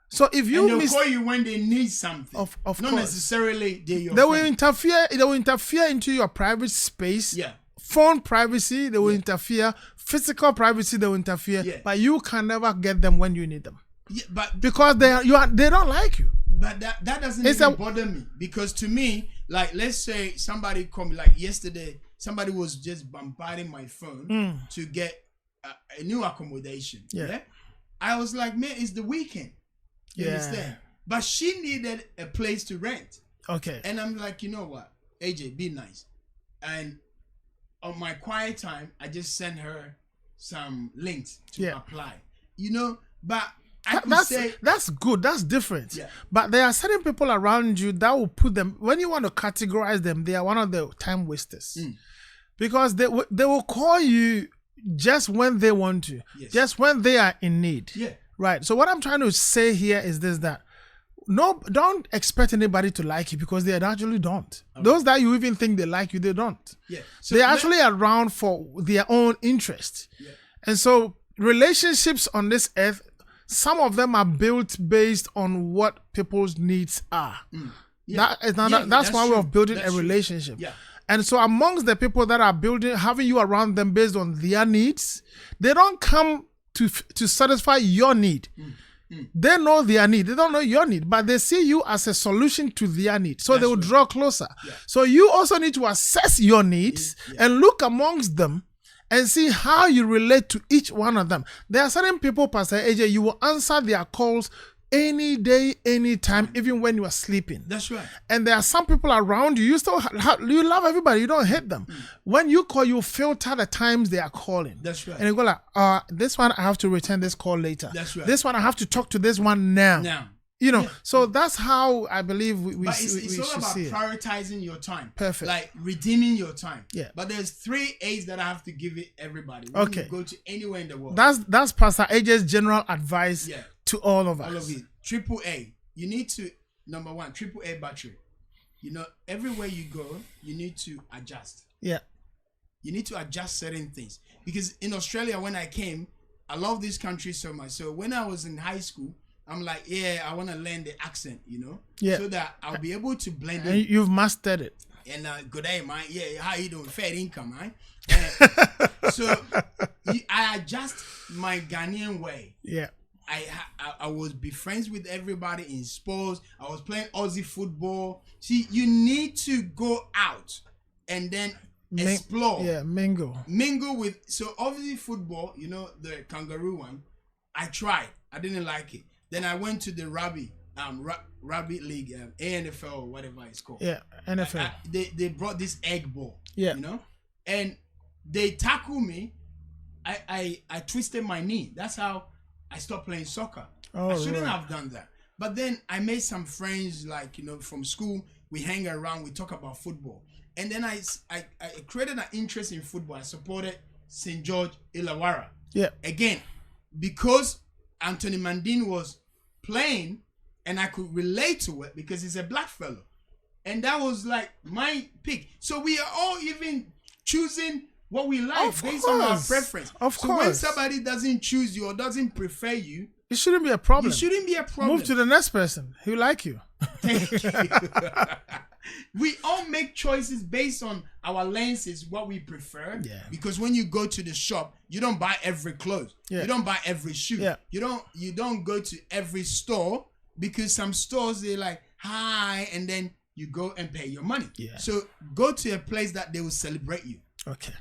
Speaker 1: So if you
Speaker 2: and they'll call you when they need something.
Speaker 1: Of
Speaker 2: not
Speaker 1: course.
Speaker 2: necessarily they
Speaker 1: will interfere. They will interfere into your private space.
Speaker 2: Yeah.
Speaker 1: Phone privacy, they will interfere. Physical privacy, they will interfere.
Speaker 2: Yeah.
Speaker 1: But you can never get them when you need them.
Speaker 2: Yeah, but
Speaker 1: because they don't like you.
Speaker 2: But that doesn't even bother me, because to me, like, let's say somebody called me, like yesterday, somebody was just bombarding my phone to get a new accommodation. Yeah. I was like, man, it's the weekend. You understand? But she needed a place to rent. Okay. And I'm like, you know what, AJ, be nice. And on my quiet time, I just sent her some links to apply. But that's good. That's different. Yeah. But there are certain people around you that will put them, when you want to categorize them, they are one of the time wasters. Because they will call you just when they want to, just when they are in need. Yeah. Right. So what I'm trying to say here is this, that don't expect anybody to like you, because they actually don't. Okay. Those that you even think they like you, they don't. Yeah. So they're actually around for their own interest. Yeah. And so relationships on this earth, some of them are built based on what people's needs are. Yeah. That's one way of building a relationship. Yeah. And so amongst the people that are having you around them based on their needs, they don't come to satisfy your need. They know their need. They don't know your need, but they see you as a solution to their need. So they will draw closer. Yeah. So you also need to assess your needs and look amongst them and see how you relate to each one of them. There are certain people, Pastor AJ, you will answer their calls
Speaker 1: any day, any time, even when you are sleeping.
Speaker 2: That's right.
Speaker 1: And there are some people around you. You still you love everybody. You don't hate them. When you call, you filter the times they are calling.
Speaker 2: That's right.
Speaker 1: And you go like, this one I have to return this call later.
Speaker 2: That's right.
Speaker 1: This one I have to talk to this one now. You know, so that's how I believe we
Speaker 2: it's all
Speaker 1: should
Speaker 2: about
Speaker 1: see it.
Speaker 2: prioritizing your time.
Speaker 1: Perfect.
Speaker 2: Like redeeming your time.
Speaker 1: Yeah.
Speaker 2: But there's 3 A's that I have to give it everybody. When you go to anywhere in the world.
Speaker 1: That's Pastor AJ's general advice to all of us.
Speaker 2: All of it. Triple A. You need to, number 1, triple A battery. You know, everywhere you go, you need to adjust.
Speaker 1: Yeah.
Speaker 2: You need to adjust certain things. Because in Australia, when I came, I love this country so much. So when I was in high school, I'm like, I want to learn the accent, you know, so that I'll be able to blend
Speaker 1: and
Speaker 2: it.
Speaker 1: You've mastered it.
Speaker 2: And good day, man. Yeah, how you doing? Fair income, man. So I adjust my Ghanaian way.
Speaker 1: Yeah.
Speaker 2: I was be friends with everybody in sports. I was playing Aussie football. See, you need to go out and then explore. Mingle with. So obviously football, you know, the kangaroo one. I tried. I didn't like it. Then I went to the rugby league, ANFL or whatever it's called.
Speaker 1: Yeah, NFL.
Speaker 2: They brought this egg ball.
Speaker 1: Yeah.
Speaker 2: You know, and they tackled me. I twisted my knee. That's how I stopped playing soccer. I shouldn't have done that. But then I made some friends, like, you know, from school. We hang around. We talk about football. And then I created an interest in football. I supported St. George Illawarra.
Speaker 1: Yeah.
Speaker 2: Again, because Anthony Mandine was playing and I could relate to it because he's a black fellow. And that was like my pick. So we are all even choosing what we like based on our preference. So when somebody doesn't choose you or doesn't prefer you,
Speaker 1: it shouldn't be a problem.
Speaker 2: It shouldn't be a problem.
Speaker 1: Move to the next person who like you.
Speaker 2: Thank you. We all make choices based on our lenses, what we prefer.
Speaker 1: Yeah.
Speaker 2: Because when you go to the shop, you don't buy every clothes.
Speaker 1: Yeah.
Speaker 2: You don't buy every shoe.
Speaker 1: Yeah.
Speaker 2: You don't go to every store because some stores they're like, hi, and then you go and pay your money.
Speaker 1: Yeah.
Speaker 2: So go to a place that they will celebrate you.
Speaker 1: Okay.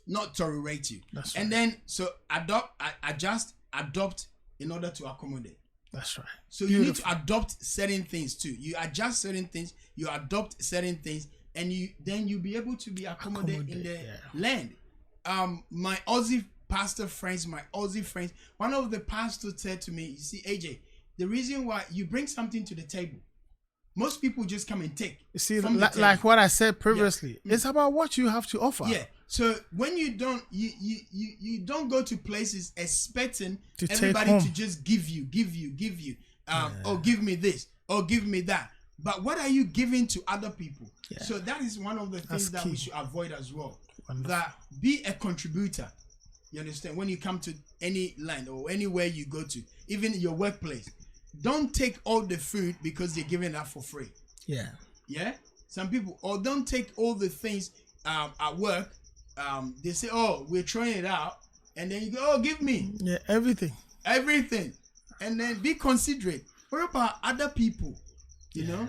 Speaker 2: Not tolerate you.
Speaker 1: That's right.
Speaker 2: And then so adopt in order to accommodate.
Speaker 1: That's right.
Speaker 2: So you need to adopt certain things too. You adjust certain things, you adopt certain things, and you'll be able to be accommodated in the land. My Aussie pastor friends, one of the pastors said to me, you see, AJ, the reason why you bring something to the table, most people just come and take.
Speaker 1: You see, like what I said previously, it's about what you have to offer.
Speaker 2: Yeah. So when you don't don't go to places expecting everybody to just give you. Oh, give me this, or give me that. But what are you giving to other people? Yeah. So that is one of the things that we should avoid as well. Wonderful. That be a contributor. You understand? When you come to any land or anywhere you go to, even your workplace, don't take all the food because they're giving that for free. Yeah. Yeah. Some people, or don't take all the things at work. They say, oh, we're throwing it out, and then you go, oh, give me everything, and then be considerate. What about other people? You know,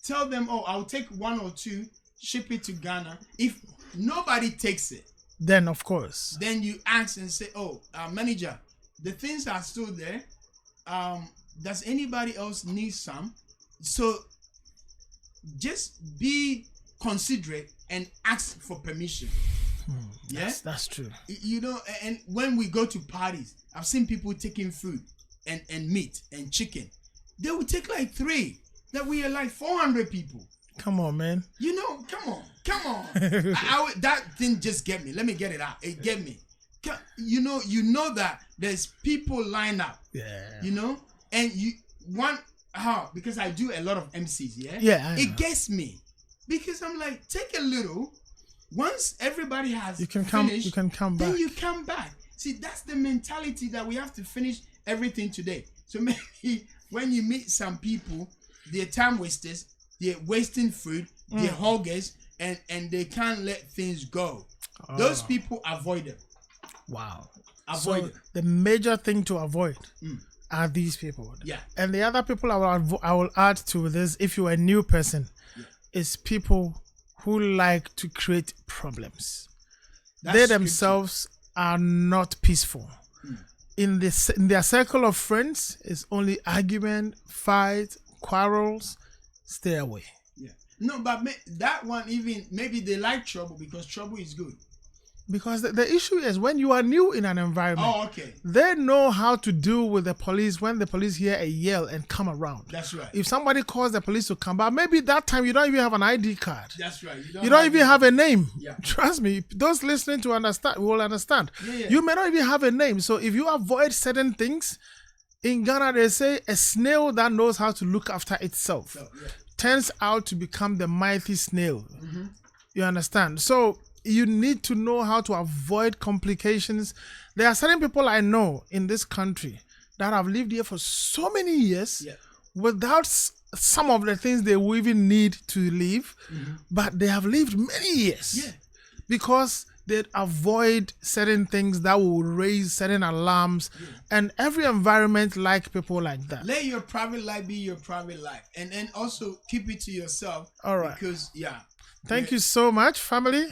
Speaker 2: tell them, oh, I'll take 1 or 2, ship it to Ghana. If nobody takes it,
Speaker 1: then of course,
Speaker 2: then you ask and say, oh, manager, the things are still there. Does anybody else need some? So just be considerate and ask for permission. That's true. You know, and when we go to parties, I've seen people taking food and meat and chicken. They will take like 3. That we are like 400 people.
Speaker 1: Come on, man.
Speaker 2: You know, come on. That didn't just get me. Let me get it out. It get me. You know that there's people lined up. Yeah. You know, and because I do a lot of MCs. Yeah. It gets me. Because I'm like, take a little. Once everybody has finished,
Speaker 1: you can come back.
Speaker 2: Then you come back. See, that's the mentality that we have to finish everything today. So maybe when you meet some people, they're time wasters, they're wasting food, they're hoggers, and they can't let things go. Those people, avoid them.
Speaker 1: Wow.
Speaker 2: Avoid them.
Speaker 1: The major thing to avoid are these people.
Speaker 2: Yeah.
Speaker 1: And the other people I will add to this, if you're a new person, is people who like to create problems. They themselves are not peaceful. in their circle of friends, it's only argument, fight, quarrels. Stay away.
Speaker 2: Yeah. No, but that one, even maybe they like trouble because trouble is good.
Speaker 1: Because the issue is when you are new in an environment,
Speaker 2: okay,
Speaker 1: they know how to deal with the police when the police hear a yell and come around.
Speaker 2: That's right.
Speaker 1: If somebody calls the police to come back, maybe that time you don't even have an ID card.
Speaker 2: That's right.
Speaker 1: You don't even have a name.
Speaker 2: Yeah.
Speaker 1: Trust me, those listening to understand will understand.
Speaker 2: Yeah.
Speaker 1: You may not even have a name. So if you avoid certain things, in Ghana they say a snail that knows how to look after itself turns out to become the mighty snail. Mm-hmm. You understand? So you need to know how to avoid complications. There are certain people I know in this country that have lived here for so many years without some of the things they will even need to live, but they have lived many years because they avoid certain things that will raise certain alarms, and every environment like people like that.
Speaker 2: Let your private life be your private life, and also keep it to yourself.
Speaker 1: All right.
Speaker 2: Because
Speaker 1: thank you so much, family.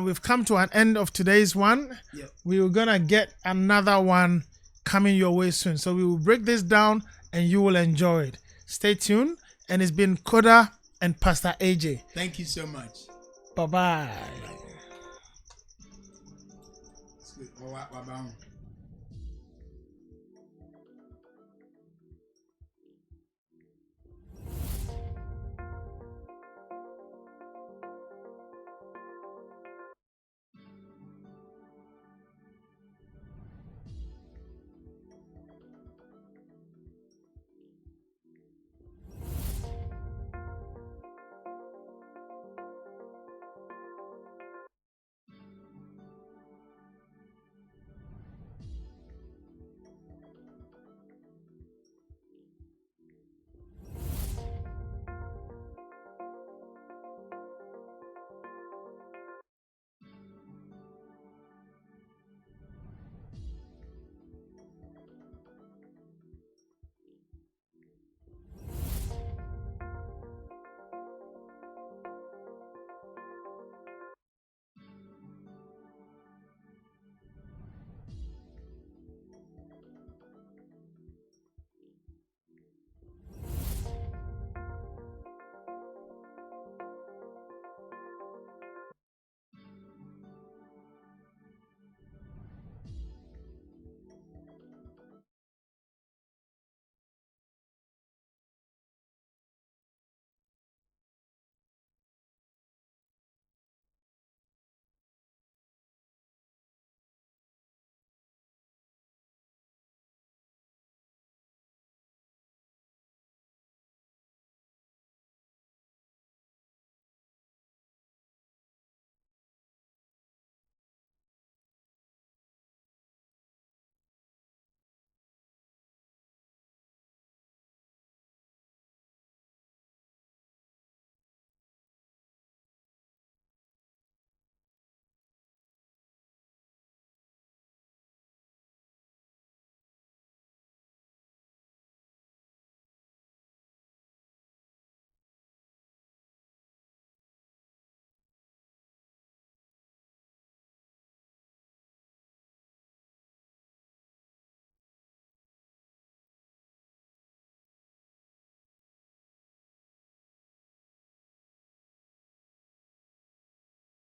Speaker 1: We've come to an end of today's one. We're gonna get another one coming your way soon. So we will break this down and you will enjoy it. Stay tuned. And it's been Koder and Pastor AJ.
Speaker 2: Thank you so much.
Speaker 1: Bye-bye.
Speaker 2: It's good.